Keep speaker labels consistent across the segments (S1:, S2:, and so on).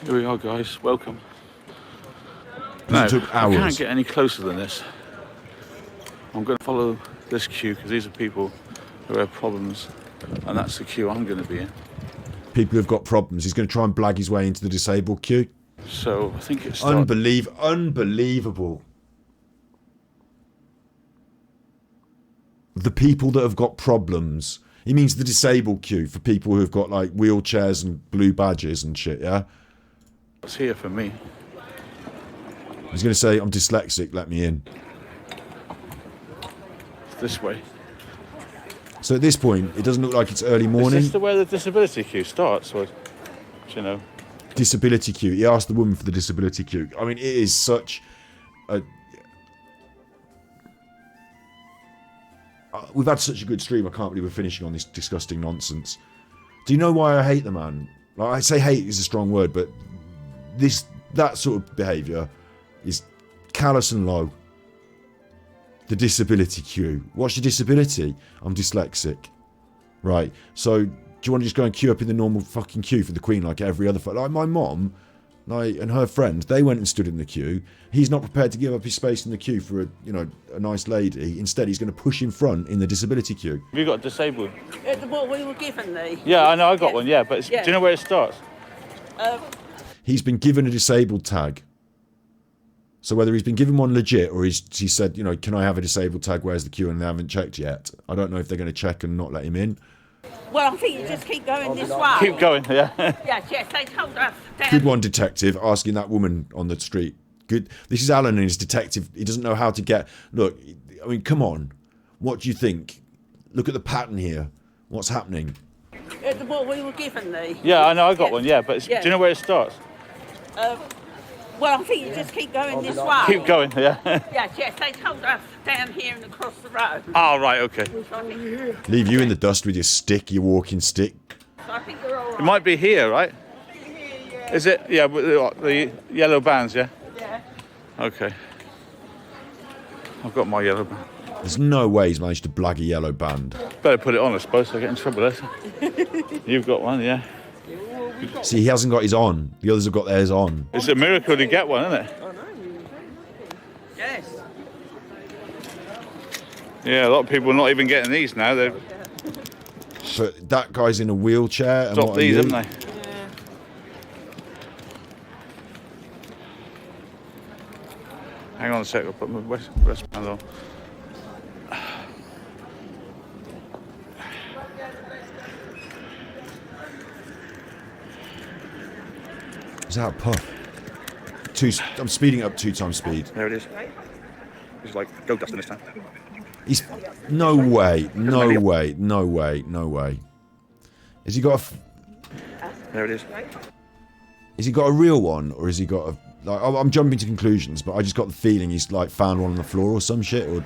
S1: Here we are, guys. Welcome.
S2: No, it took hours.
S1: I can't get any closer than this. I'm going to follow this queue because these are people who have problems, and that's the queue I'm going to be in.
S2: People who've got problems. He's going to try and blag his way into the disabled queue.
S1: So I think it's
S2: unbelievable. The people that have got problems. He means the disabled queue for people who've got like wheelchairs and blue badges and shit, yeah?
S1: It's here for me.
S2: He's going to say, I'm dyslexic, let me in.
S1: It's this way.
S2: So at this point, it doesn't look like it's early morning.
S1: Is this where the disability queue starts? Or, you know?
S2: Disability queue. He asked the woman for the disability queue. I mean, it is such a... We've had such a good stream, I can't believe we're finishing on this disgusting nonsense. Do you know why I hate the man? Like, I say hate is a strong word, but that sort of behaviour is callous and low. The disability queue. What's your disability? I'm dyslexic. Right, so do you want to just go and queue up in the normal fucking queue for the Queen like every other... Like my mom... and her friend, they went and stood in the queue. He's not prepared to give up his space in the queue for a nice lady. Instead, he's going to push in front in the disability queue.
S1: Have you got disabled?
S3: What we were given the...
S1: Yeah, I know, I got one, yeah, but do you know where it starts?
S2: He's been given a disabled tag. So whether he's been given one legit or he said, can I have a disabled tag, where's the queue, and they haven't checked yet. I don't know if they're going to check and not let him in.
S3: Well, I think you just keep going this way.
S1: Keep going, yeah.
S3: Yes, they told us.
S2: Good one, detective, asking that woman on the street. Good. This is Alan and his detective. He doesn't know how to get... Look, I mean, come on. What do you think? Look at the pattern here. What's happening?
S3: What we were given the...
S1: Yeah, I know, I got one, yeah, but do you know where it starts?
S3: Well, I think you just keep going this way.
S1: Keep going, yeah.
S3: Yes, they told us down here and across the road.
S1: Oh, right, okay.
S2: Leave you in the dust with your stick, your walking stick.
S3: So I think you're all right.
S1: It might be here, right? Is it? Yeah, the yellow bands, yeah?
S3: Yeah.
S1: Okay. I've got my yellow band.
S2: There's no way he's managed to blag a yellow band.
S1: Better put it on, I suppose, so I get in trouble later. You've got one, yeah.
S2: See, he hasn't got his on. The others have got theirs on.
S1: It's a miracle to get one, isn't it?
S3: Yes.
S1: Yeah, a lot of people are not even getting these now. They've
S2: But that guy's in a wheelchair. And
S1: stopped these, haven't they?
S3: Yeah.
S1: Hang on a sec, I'll put my wristband on.
S2: Is that a puff? I'm speeding up 2 times speed.
S1: There it is. It's like go dusting this time.
S2: He's... No way. No way. No way. No way. Has he got a...
S1: There it is.
S2: Has he got a real one? Or has he got a... Like, I'm jumping to conclusions, but I just got the feeling he's like found one on the floor or some shit. Or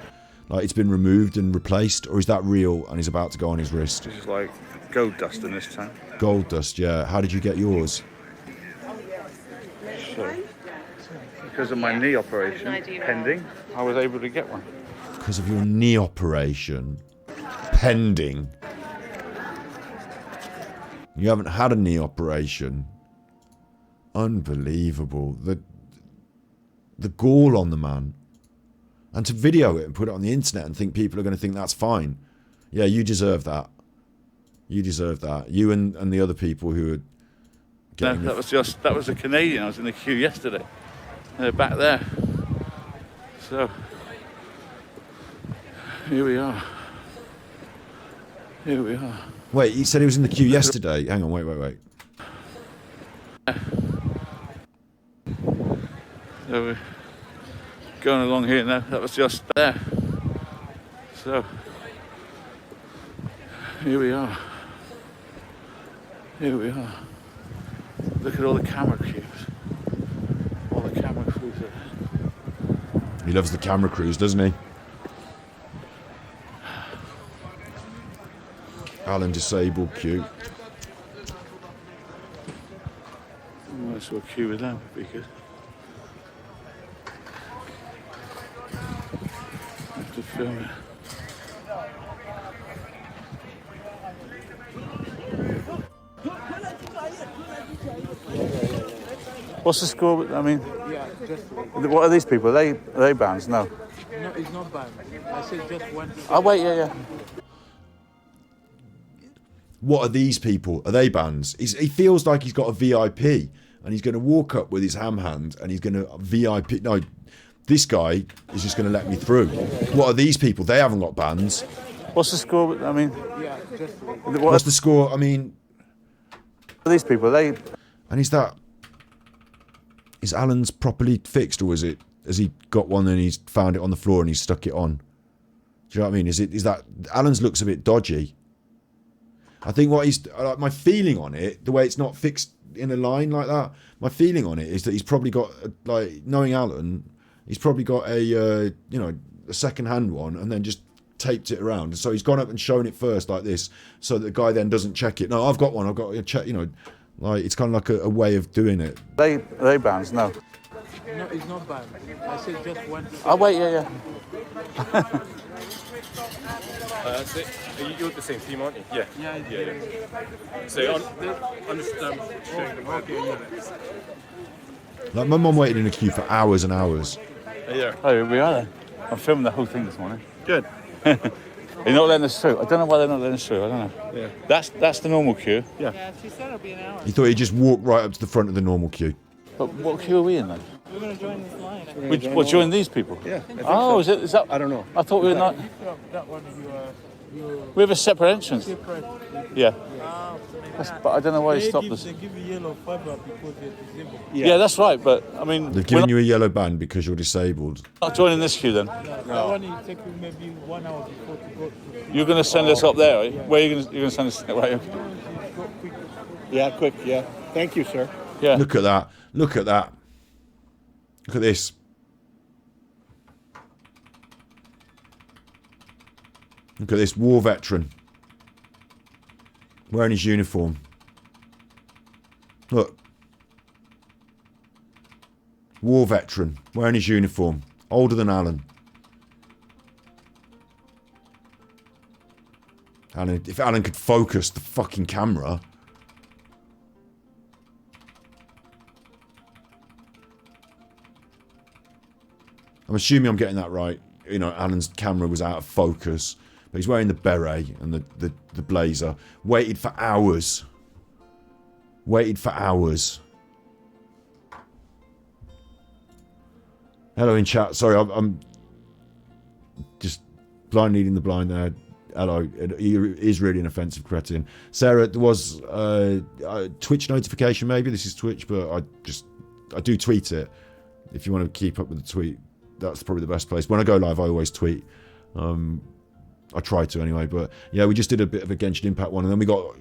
S2: like it's been removed and replaced. Or is that real and he's about to go on his wrist?
S1: This is like gold dusting this time.
S2: Gold dust, yeah. How did you get yours?
S1: So, because of my knee operation pending, I was able to get one.
S2: Because of your knee operation pending. You haven't had a knee operation. Unbelievable. The gall on the man. And to video it and put it on the internet and think people are going to think that's fine. Yeah, you deserve that. You deserve that. You and the other people who are getting...
S1: No, that was a Canadian. I was in the queue yesterday. They're back there. So, here we are. Here we are.
S2: Wait, he said he was in the queue yesterday. Hang on, wait.
S1: So we're going along here now. That was just there. So, here we are. Here we are. Look at all the camera crews. All the camera crews are there.
S2: He loves the camera crews, doesn't he? Alan disabled queue.
S1: I saw a queue with them would be good. I have to film it. What's the score? I mean,
S4: Yeah, just
S1: what are these people? Are they bands? No.
S4: no, it's not bad. I said just one.
S1: Oh wait, yeah.
S2: What are these people? Are they bands? He feels like he's got a VIP and he's going to walk up with his ham hand and he's going to VIP. No, this guy is just going to let me through. What are these people? They haven't got bands.
S1: What's the score? I mean,
S4: Yeah, just
S2: What's the score? I mean,
S1: are these people?
S2: and is Alan's properly fixed, or has he got one and he's found it on the floor and he's stuck it on? Do you know what I mean? Is that Alan's looks a bit dodgy? I think what my feeling on it, the way it's not fixed in a line like that, my feeling on it is that he's probably got, like, knowing Alan, he's probably got a second-hand one and then just taped it around. And so he's gone up and shown it first like this, so that the guy then doesn't check it. No, I've got one. I've got to check. Like, it's kind of like a way of doing it.
S1: Are they bands? No.
S4: no, it's not bad. I said just one.
S1: Oh wait, yeah.
S5: That's it. You're the same team, aren't you? Yeah.
S4: Yeah.
S5: So I'm just showing them around.
S2: Like, my mum waited in a queue for hours and hours.
S5: Yeah.
S1: Oh, here we are then. I'm filming the whole thing this morning.
S5: Good.
S1: They're not letting us through. I don't know why they're not letting us through. I don't know.
S5: Yeah.
S1: That's the normal queue.
S3: Yeah, she said it'll be an hour.
S2: He thought he'd just walk right up to the front of the normal queue.
S1: But what queue are we in then?
S3: We're going to join this line.
S1: We'll join these people.
S5: Yeah. I think
S1: Oh,
S5: so.
S1: is that?
S5: I don't know.
S1: I thought we were not.
S4: That one you
S1: We have a separate entrance.
S4: separate.
S1: Yeah.
S4: Ah,
S1: But I don't know why they stopped us.
S4: They give you yellow fiber because they're disabled.
S1: Yeah, that's right. But I mean,
S2: They've
S1: we're
S2: given
S1: not,
S2: you a yellow band because you're disabled.
S1: not joining this queue then.
S4: That one will take you maybe 1 hour before to go to.
S1: You're going to send us up there, are you? Where are you going to send us? Right.
S4: Go quick.
S5: Yeah, quick. Yeah. Thank you, sir.
S1: Yeah.
S2: Look at that. Look at that. Look at this. Look at this war veteran. Wearing his uniform. Look. War veteran. Wearing his uniform. Older than Alan. Alan, if Alan could focus the fucking camera. I'm assuming I'm getting that right. Alan's camera was out of focus. But he's wearing the beret and the blazer. Waited for hours. Waited for hours. Hello in chat. Sorry, I'm just blind leading the blind there. Hello. He is really an offensive cretin. Sarah, there was a Twitch notification maybe. This is Twitch, but I do tweet it. If you want to keep up with the tweet, that's probably the best place. When I go live, I always tweet. I try to anyway, but yeah, we just did a bit of a Genshin Impact one, and then we got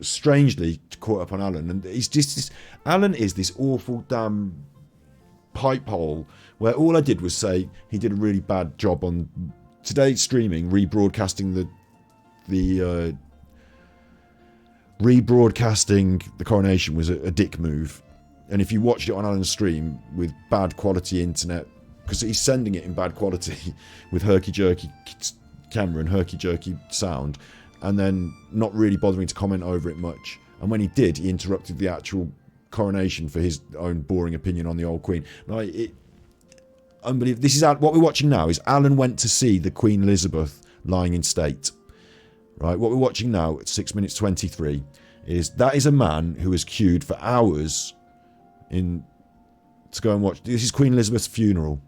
S2: strangely caught up on Alan, and he's just Alan is this awful damn pipe hole where all I did was say he did a really bad job on today's streaming, rebroadcasting the coronation was a dick move, and if you watched it on Alan's stream with bad quality internet, because he's sending it in bad quality with herky-jerky camera and herky-jerky sound, and then not really bothering to comment over it much. And when he did, he interrupted the actual coronation for his own boring opinion on the old Queen. Like, unbelievable. This is what we're watching now. Is Alan went to see the Queen Elizabeth lying in state. Right. What we're watching now at 6 minutes 23 is a man who was queued for hours to go and watch. This is Queen Elizabeth's funeral.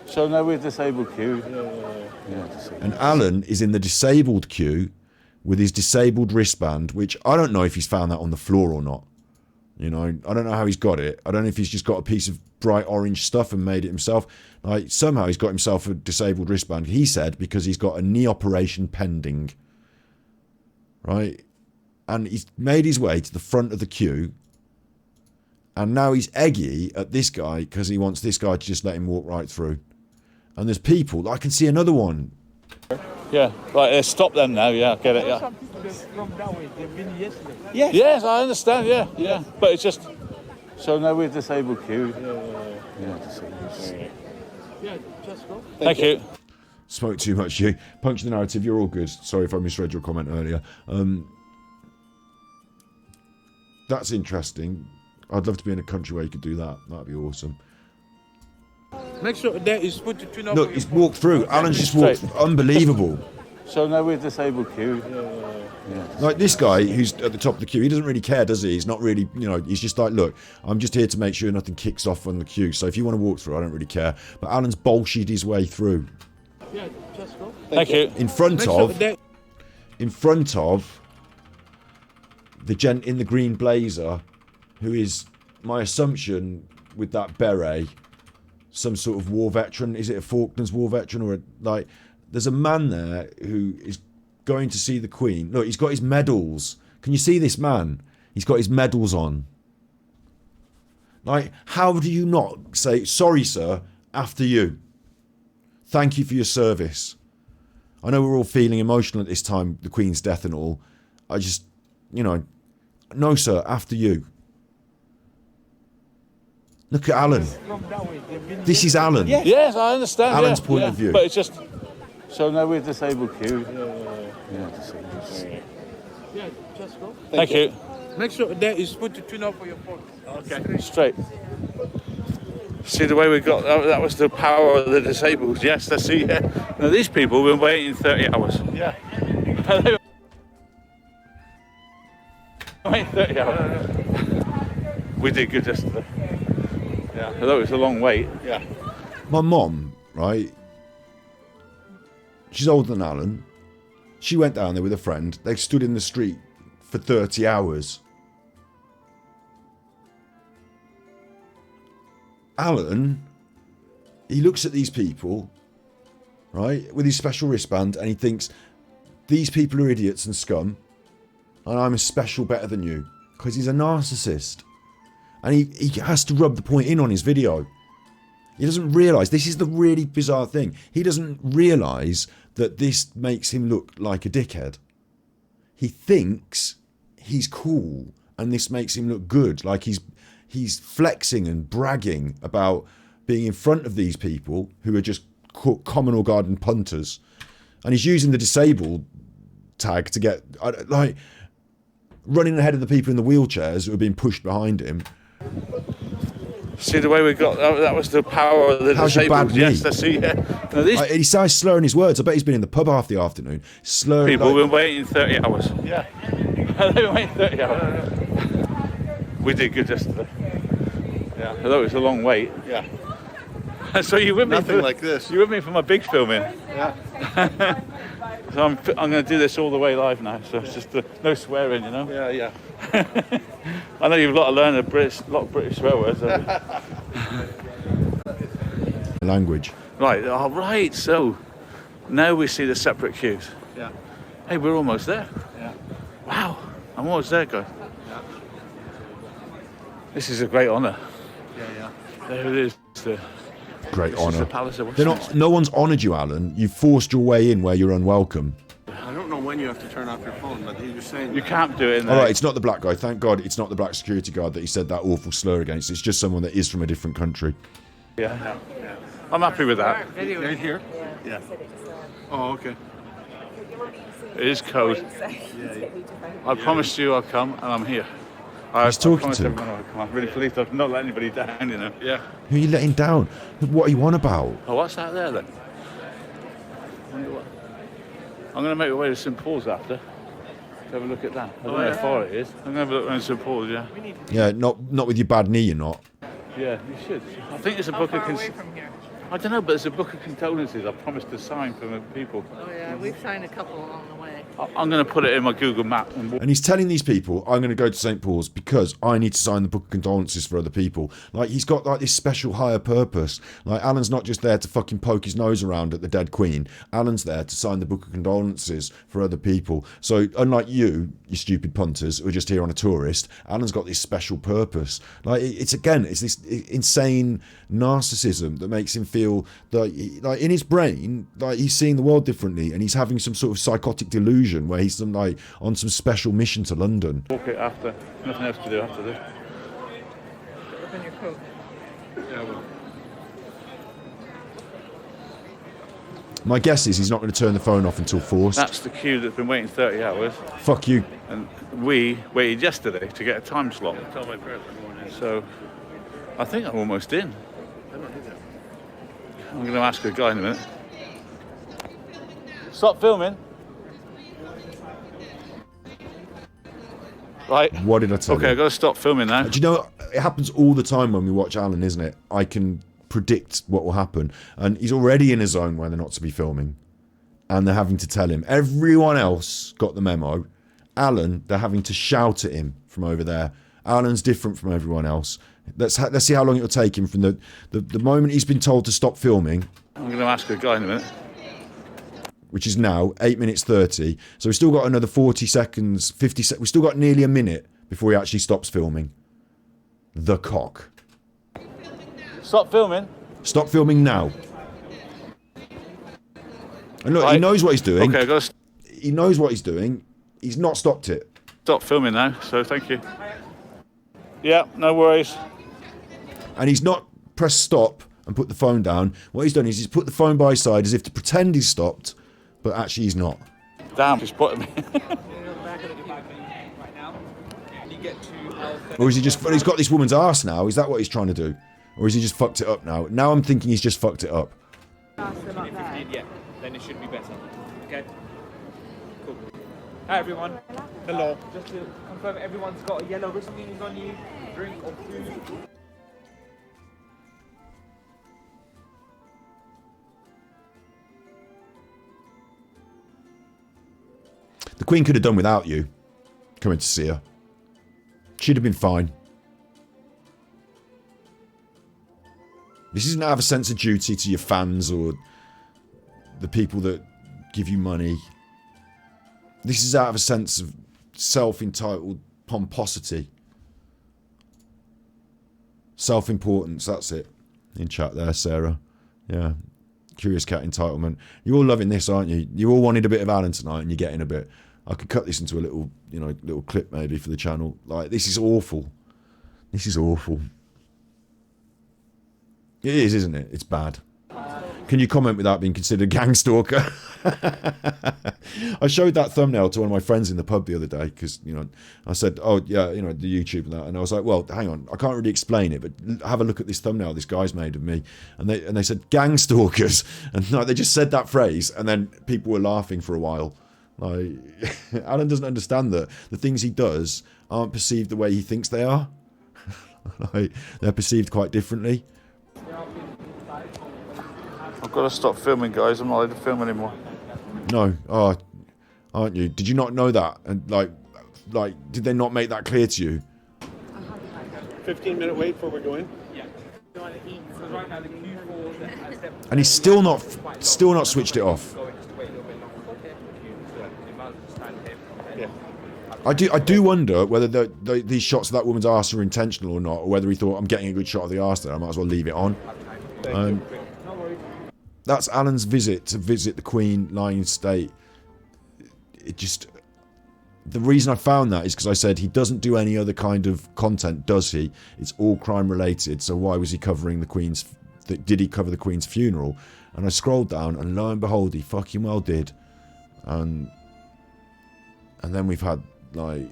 S1: So now we're disabled queue.
S2: And Alan is in the disabled queue with his disabled wristband, which I don't know if he's found that on the floor or not. I don't know how he's got it. I don't know if he's just got a piece of bright orange stuff and made it himself. Like, somehow he's got himself a disabled wristband. He said because he's got a knee operation pending. Right? And he's made his way to the front of the queue. And now he's eggy at this guy because he wants this guy to just let him walk right through. And there's people. I can see another one.
S1: Yeah. Right. Stop them now. Yeah. Get it. Yeah.
S4: Some people from that way, they've been yesterday.
S1: Yes, I understand. Yeah. But it's just. So now we're disabled queue.
S4: Yeah, just go.
S1: Thank you.
S2: Spoke too much, you. Punch the narrative. You're all good. Sorry if I misread your comment earlier. That's interesting. I'd love to be in a country where you could do that. That'd be awesome.
S4: Make sure that is put the tune up.
S2: Look, he's walked through. Alan's just walked. Unbelievable.
S1: So now we're disabled queue.
S2: Like this guy who's at the top of the queue, he doesn't really care, does he? He's not really, he's just like, look, I'm just here to make sure nothing kicks off on the queue. So if you want to walk through, I don't really care. But Alan's bullshit his way through.
S4: Yeah, just go.
S1: Thank you.
S2: In front
S4: Make sure
S2: of the gent in the green blazer, who is, my assumption, with that beret, some sort of war veteran. Is it a Falklands war veteran or there's a man there who is going to see the Queen. Look, he's got his medals. Can you see this man? He's got his medals on. Like, how do you not say, sorry, sir, after you? Thank you for your service. I know we're all feeling emotional at this time, the Queen's death and all. I just, no, sir, after you. Look at Alan. This is Alan.
S1: Yes, I understand.
S2: Alan's point of view.
S1: But it's just. So now we're disabled queue.
S4: Yeah, just go.
S1: Thank you.
S4: Make sure that is put the tune up for your phone.
S1: Okay. Straight. See the way we got that was the power of the disabled. Yes, I see. Yeah. Now these people have been waiting 30 hours. Yeah. Wait 30 hours. We did good yesterday. Yeah. Although it was a long wait. Yeah.
S2: My mom, right? She's older than Alan. She went down there with a friend. They stood in the street for 30 hours. Alan, he looks at these people, right, with his special wristband, and he thinks, these people are idiots and scum, and I'm a special better than you, because he's a narcissist. And he has to rub the point in on his video. He doesn't realise, this is the really bizarre thing, he doesn't realise that this makes him look like a dickhead. He thinks he's cool, and this makes him look good, like he's flexing and bragging about being in front of these people who are just communal garden punters. And he's using the disabled tag to get, like, running ahead of the people in the wheelchairs who are being pushed behind him.
S1: See the way we got that was the power of the
S2: How's your
S1: disabled.
S2: bad
S1: Yes,
S2: knee?
S1: I see. Yeah. Now these
S2: He starts slurring his words. I bet he's been in the pub half the afternoon. Slurring.
S1: people have been waiting 30 hours. Yeah. They've been waiting 30 hours. We did good yesterday. Yeah. Although it was a long wait. Yeah. So you with me?
S5: Nothing like this.
S1: You with me for my big filming?
S5: Yeah.
S1: So I'm going to do this all the way live now. So it's just no swearing, you know.
S5: Yeah, yeah.
S1: I know you've got to learn a lot of British swear words.
S2: Language.
S1: Right. All right. So now we see the separate queues.
S5: Yeah.
S1: Hey, we're almost there.
S5: Yeah.
S1: Wow. I'm almost there, guys.
S5: Yeah.
S1: This is a great honour.
S5: Yeah, yeah.
S1: There it is.
S2: Great
S1: This is the
S2: honour.
S1: Palace of
S2: They're
S1: Westminster.
S2: not. No one's honoured you, Alan. You forced your way in where you're unwelcome.
S5: I don't know when you have to turn off your phone, but you're saying
S1: You can't do it in there.
S2: All right, it's not the black guy. Thank God, it's not the black security guard that he said that awful slur against. It's just someone that is from a different country.
S1: Yeah. I'm happy with that.
S5: right here. Yeah. Oh, okay.
S1: It is code. I promised you I'll come, and I'm here.
S2: He's talking
S1: promised
S2: to.
S1: everyone I'll come. I'm really pleased I've not let anybody down, you know. Yeah.
S2: Who are you letting down? What are you on about?
S1: Oh, what's that there then? I'm going to make my way to St Paul's after. To have a look at that. I don't know how far it is. I'm going to have a look around St Paul's, yeah.
S2: Yeah, not with your bad knee, you're not.
S1: Yeah, you should. I think there's a book of I don't know, but there's a book of condolences I promised to sign for the people.
S3: Oh yeah, we've signed a couple along the way.
S1: I'm going to put it in my Google map.
S2: And he's telling these people, I'm going to go to St. Paul's because I need to sign the book of condolences for other people. Like, he's got like this special higher purpose. Like, Alan's not just there to fucking poke his nose around at the dead Queen. Alan's there to sign the book of condolences for other people. So unlike you stupid punters who are just here on a tourist, Alan's got this special purpose. Like, it's this insane narcissism that makes him feel that, like, in his brain, like, he's seeing the world differently, and he's having some sort of psychotic delusion where he's like on some special mission to London.
S1: Walk it after. Nothing else to do after this.
S3: Open your coat.
S5: Yeah, well.
S2: My guess is he's not going to turn the phone off until forced.
S1: That's the queue that's been waiting 30 hours.
S2: Fuck you.
S1: And we waited yesterday to get a time slot.
S5: Tell my parents I'm going in.
S1: So, I think I'm almost in. I'm going to ask a guy in a minute. Stop filming. Right.
S2: What did I tell you?
S1: Okay, I've got to stop filming now.
S2: Do you know, it happens all the time when we watch Alan, isn't it? I can predict what will happen. And he's already in a zone where they're not to be filming. And they're having to tell him. Everyone else got the memo. Alan, they're having to shout at him from over there. Alan's different from everyone else. Let's see how long it'll take him from the moment he's been told to stop filming.
S1: I'm going to ask a guy in a minute.
S2: Which is now 8 minutes 30. So we've still got another 40 seconds, 50 seconds. We've still got nearly a minute before he actually stops filming. The cock.
S1: Stop filming.
S2: Stop filming now. And look,
S1: Right.
S2: he knows what he's doing.
S1: Okay, I've got to
S2: He knows what he's doing. He's not stopped it.
S1: stop filming now, so thank you. Yeah, no worries.
S2: And he's not pressed stop and put the phone down. What he's done is he's put the phone by his side as if to pretend he's stopped, but actually he's not.
S1: Damn, he's spotted me.
S2: Or is he just, he's got this woman's arse now? Is that what he's trying to do? Or is he just fucked it up now? Now I'm thinking he's just fucked it up.
S6: Yeah, then it should be better. Okay? Cool. Hi everyone.
S5: Hello.
S6: Just to confirm, everyone's got a yellow wristband on you, drink or food.
S2: The Queen could have done without you coming to see her. She'd have been fine. This isn't out of a sense of duty to your fans or the people that give you money. This is out of a sense of self-entitled pomposity. Self-importance, that's it. In chat there, Sarah. Yeah. Curious Cat entitlement. You're all loving this, aren't you? You all wanted a bit of Alan tonight and you're getting a bit. I could cut this into a little, little clip maybe for the channel. Like, this is awful. This is awful. It is, isn't it? It's bad. Can you comment without being considered a gang stalker? I showed that thumbnail to one of my friends in the pub the other day because, I said, oh, yeah, the YouTube and that. And I was like, well, hang on, I can't really explain it, but have a look at this thumbnail this guy's made of me. And they said, gang stalkers. And they just said that phrase and then people were laughing for a while. Like, Alan doesn't understand that the things he does aren't perceived the way he thinks they are. Like, they're perceived quite differently.
S1: I've got to stop filming, guys. I'm not allowed to film anymore.
S2: No, aren't you? Did you not know that? And like, did they not make that clear to you?
S5: 15-minute wait before we're going.
S6: Yeah. So right now the Q4
S2: And he's still not switched it off. I do wonder whether these shots of that woman's arse are intentional or not, or whether he thought, I'm getting a good shot of the arse there, I might as well leave it on. That's Alan's visit to visit the Queen lying in state. The reason I found that is because I said he doesn't do any other kind of content, does he? It's all crime related, so why was he covering the Queen's... Did he cover the Queen's funeral? And I scrolled down, and lo and behold, he fucking well did. And then we've had, then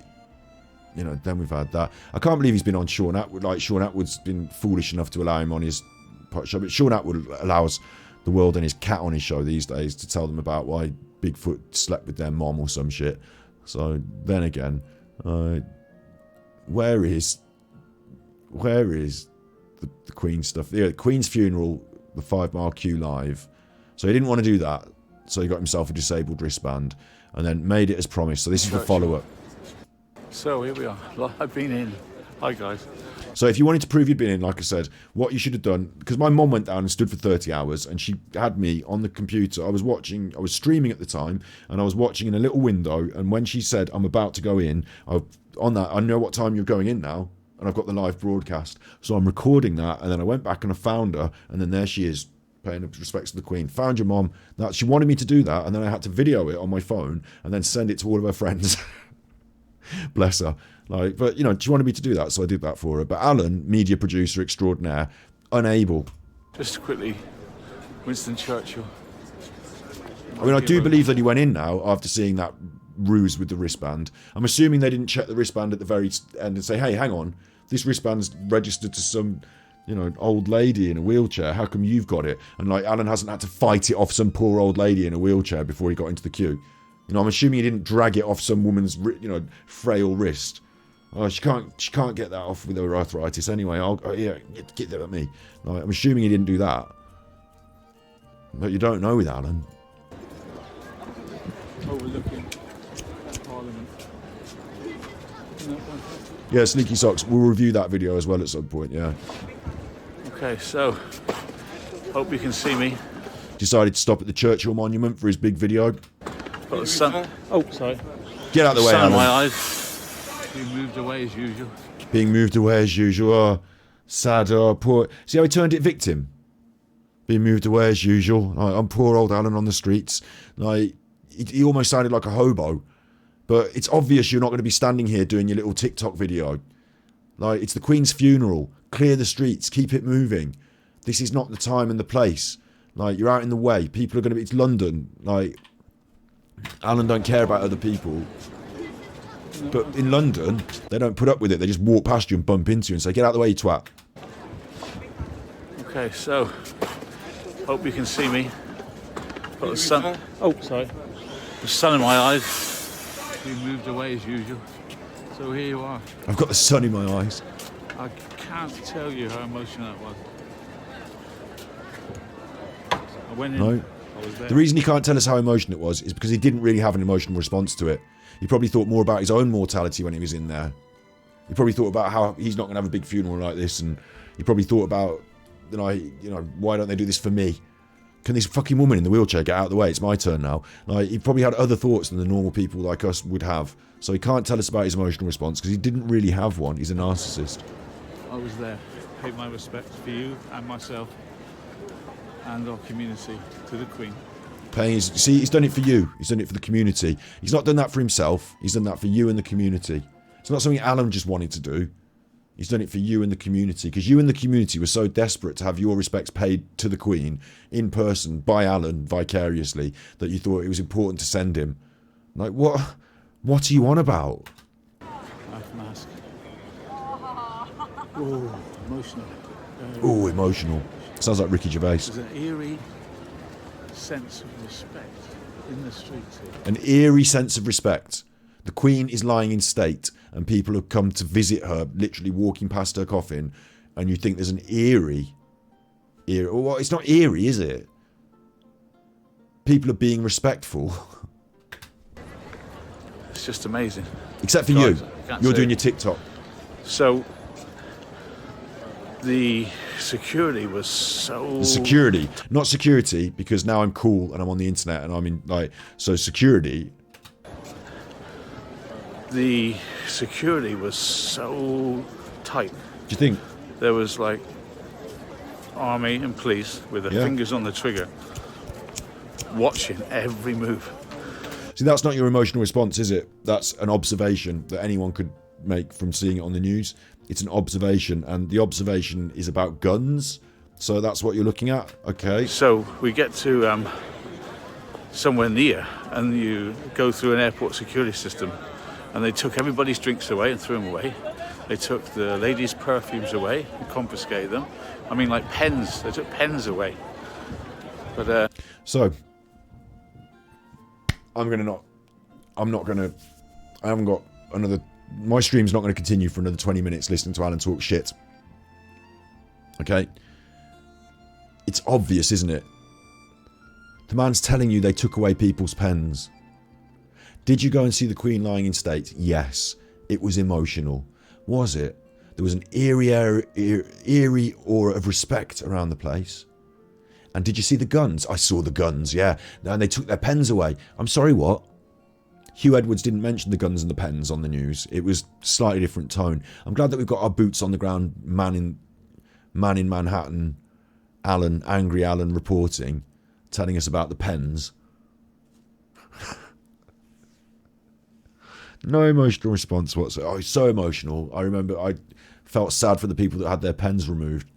S2: we've had that. I can't believe he's been on Sean Atwood. Like, Sean Atwood's been foolish enough to allow him on his show, but Sean Atwood allows the world and his cat on his show these days to tell them about why Bigfoot slept with their mom or some shit. So then again, where is the Queen stuff? Yeah, Queen's funeral, the 5 Mile Q live. So he didn't want to do that, so he got himself a disabled wristband and then made it as promised. So this is the follow-up.
S1: So here we are. I've been in. Hi, guys.
S2: So if you wanted to prove you'd been in, like I said, what you should have done, because my mum went down and stood for 30 hours and she had me on the computer. I was streaming at the time and I was watching in a little window, and when she said, I'm about to go in, I know what time you're going in now, and I've got the live broadcast. So I'm recording that, and then I went back and I found her, and then there she is, paying respects to the Queen. Found your mum. That she wanted me to do that, and then I had to video it on my phone and then send it to all of her friends. Bless her. But she wanted me to do that, so I did that for her. But Alan, media producer extraordinaire, unable.
S1: Just quickly, Winston Churchill.
S2: I mean, I do believe that he went in now after seeing that ruse with the wristband. I'm assuming they didn't check the wristband at the very end and say, hey, hang on, This wristband's registered to some, you know, old lady in a wheelchair. How come you've got it? And like Alan hasn't had to fight it off some poor old lady in a wheelchair before he got into the queue. You know, I'm assuming he didn't drag it off some woman's, you know, frail wrist. Oh, she can't get that off with her arthritis anyway. Get that at me. Like, I'm assuming he didn't do that. But you don't know with Alan.
S4: Overlooking Parliament.
S2: Yeah, Sneaky Socks. We'll review that video as well at some point, yeah.
S1: Okay, so, hope you can see me.
S2: Decided to stop at the Churchill Monument for his big video.
S1: Got the sun. Oh, sorry.
S2: Get out of the way,
S1: Sun in
S2: Alan.
S1: my eyes.
S4: Being moved away as usual.
S2: Being moved away as usual. Oh, sad, oh, poor. See how he turned it victim? Being moved away as usual. Like, I'm poor old Alan on the streets. Like, he almost sounded like a hobo. But it's obvious you're not going to be standing here doing your little TikTok video. Like, it's the Queen's funeral. Clear the streets. Keep it moving. This is not the time and the place. Like, you're out in the way. People are going to be... It's London. Like, Alan don't care about other people. But in London, they don't put up with it. They just walk past you and bump into you and say, get out of the way, you twat.
S1: Okay, so, hope you can see me. Got the sun. Oh, sorry. The sun in my eyes.
S4: Being moved away as usual. So here you are.
S2: I've got the sun in my eyes.
S4: I can't tell you how emotional that was. I went in.
S2: No.
S4: I was there.
S2: The reason he can't tell us how emotional it was is because he didn't really have an emotional response to it. He probably thought more about his own mortality when he was in there. He probably thought about how he's not going to have a big funeral like this, and he probably thought about, you know, why don't they do this for me? Can this fucking woman in the wheelchair get out of the way? It's my turn now. Like, he probably had other thoughts than the normal people like us would have. So he can't tell us about his emotional response because he didn't really have one. He's a narcissist.
S4: I was there. Pay my respects for you and myself and our community to the Queen.
S2: See, he's done it for you. He's done it for the community. He's not done that for himself. He's done that for you and the community. It's not something Alan just wanted to do. He's done it for you and the community, because you and the community were so desperate to have your respects paid to the Queen in person by Alan vicariously that you thought it was important to send him. Like, what are you on about?
S4: Life mask. Oh, emotional.
S2: Oh, emotional. Sounds like Ricky Gervais.
S4: There's an eerie sense of respect in the streets here.
S2: An eerie sense of respect. The Queen is lying in state and people have come to visit her, literally walking past her coffin, and you think there's an eerie. Well, it's not eerie, is it? People are being respectful.
S1: It's just amazing.
S2: Except for
S1: Guys,
S2: you.
S1: I can't
S2: You're
S1: say
S2: doing
S1: it.
S2: your TikTok.
S1: So, the security was so...
S2: The security. Not security, because now I'm cool and I'm on the internet and I'm in, like... So security...
S1: The security was so tight.
S2: Do you think?
S1: There was like army and police with their fingers on the trigger, watching every move.
S2: See, that's not your emotional response, is it? That's an observation that anyone could make from seeing it on the news. It's an observation, and the observation is about guns. So that's what you're looking at? Okay.
S1: So we get to somewhere near, and you go through an airport security system, and they took everybody's drinks away and threw them away. They took the ladies' perfumes away and confiscated them. I mean, like pens. They took pens away. But
S2: So I haven't got another... My stream's not going to continue for another 20 minutes listening to Alan talk shit. Okay? It's obvious, isn't it? The man's telling you they took away people's pens. Did you go and see the Queen lying in state? Yes. It was emotional. Was it? There was an eerie aura of respect around the place. And did you see the guns? I saw the guns, yeah. And they took their pens away. I'm sorry, what? Hugh Edwards didn't mention the guns and the pens on the news. It was slightly different tone. I'm glad that we've got our boots on the ground man in Manhattan, Angry Alan reporting, telling us about the pens. No emotional response whatsoever. Oh, it's so emotional. I remember I felt sad for the people that had their pens removed.